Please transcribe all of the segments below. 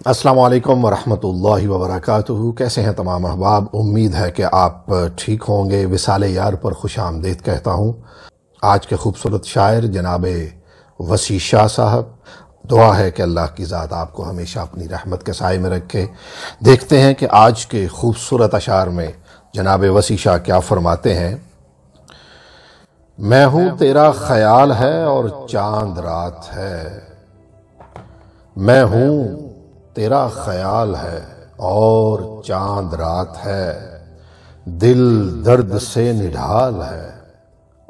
السلام علیکم ورحمۃ اللہ وبرکاتہ۔ کیسے ہیں تمام احباب؟ امید ہے کہ آپ ٹھیک ہوں گے۔ وصال یار پر خوش آمدید کہتا ہوں۔ آج کے خوبصورت شاعر جناب وسیع شاہ صاحب، دعا ہے کہ اللہ کی ذات آپ کو ہمیشہ اپنی رحمت کے سائے میں رکھے۔ دیکھتے ہیں کہ آج کے خوبصورت اشعار میں جناب وسیع شاہ کیا فرماتے ہیں۔ میں ہوں تیرا خیال ہے اور چاند رات ہے، میں ہوں تیرا خیال ہے اور چاند رات ہے، دل درد سے نڈھال ہے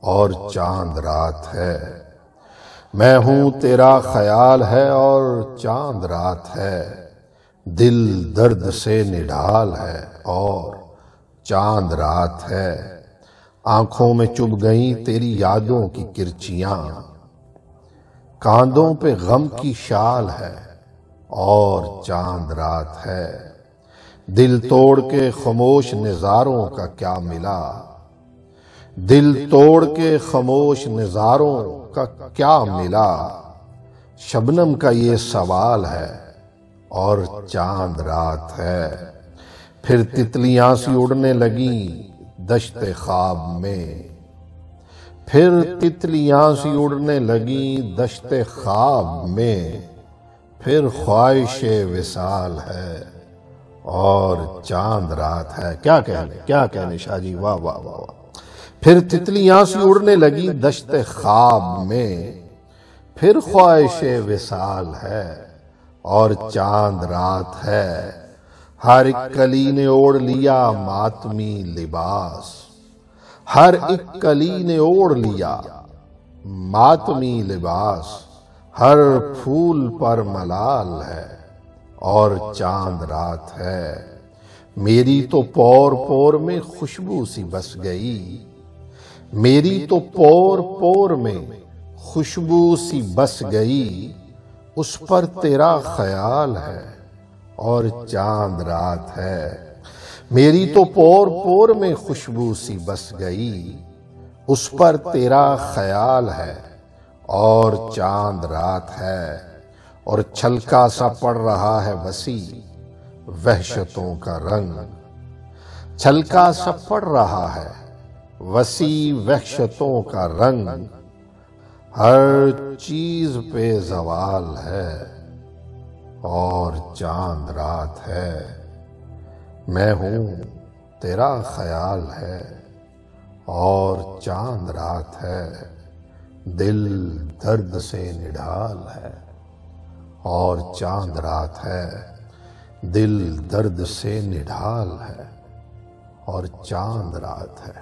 اور چاند رات ہے۔ میں ہوں تیرا خیال ہے اور چاند رات ہے، دل درد سے نڈھال ہے اور چاند رات ہے۔ آنکھوں میں چبھ گئیں تیری یادوں کی کرچیاں، کاندھوں پہ غم کی شال ہے اور چاند رات ہے۔ دل توڑ کے خاموش نظاروں کا کیا ملا، دل توڑ کے خاموش نظاروں کا کیا ملا، شبنم کا یہ سوال ہے اور چاند رات ہے۔ پھر تتلیاں سی اڑنے لگیں دشت خواب میں، پھر تتلیاں سی اڑنے لگیں دشت خواب میں، پھر خواہش وصال ہے اور چاند رات ہے۔ کیا کہنے شاہ جی، واہ واہ واہ واہ۔ پھر تتلیاں سی اڑنے لگی دشت خواب میں، پھر خواہش وصال ہے اور چاند رات ہے۔ ہر ایک کلی نے اوڑھ لیا ماتمی لباس، ہر ایک کلی نے اوڑھ لیا ماتمی لباس، ہر پھول پر ملال ہے اور چاند رات ہے۔ میری تو پور پور میں خوشبو سی بس گئی، میری تو پور پور میں خوشبو سی بس گئی، اس پر تیرا خیال ہے اور چاند رات ہے۔ میری تو پور پور میں خوشبو سی بس گئی، اس پر تیرا خیال ہے اور چاند رات ہے۔ اور چھلکا سا پڑ رہا ہے وسیع وحشتوں کا رنگ، چھلکا سا پڑ رہا ہے وسیع وحشتوں کا رنگ، ہر چیز پہ زوال ہے اور چاند رات ہے۔ میں ہوں تیرا خیال ہے اور چاند رات ہے، دل درد سے نڈھال ہے اور چاند رات ہے، دل درد سے نڈھال ہے اور چاند رات ہے۔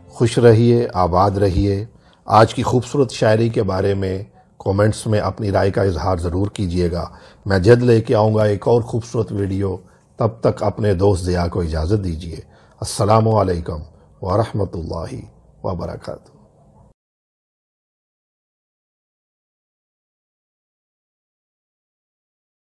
خوش رہیے، آباد رہیے۔ آج کی خوبصورت شاعری کے بارے میں کومنٹس میں اپنی رائے کا اظہار ضرور کیجیے گا۔ میں جلد لے کے آؤں گا ایک اور خوبصورت ویڈیو۔ تب تک اپنے دوست ضیاء کو اجازت دیجیے۔ السلام علیکم ورحمۃ اللہ وبرکاتہ۔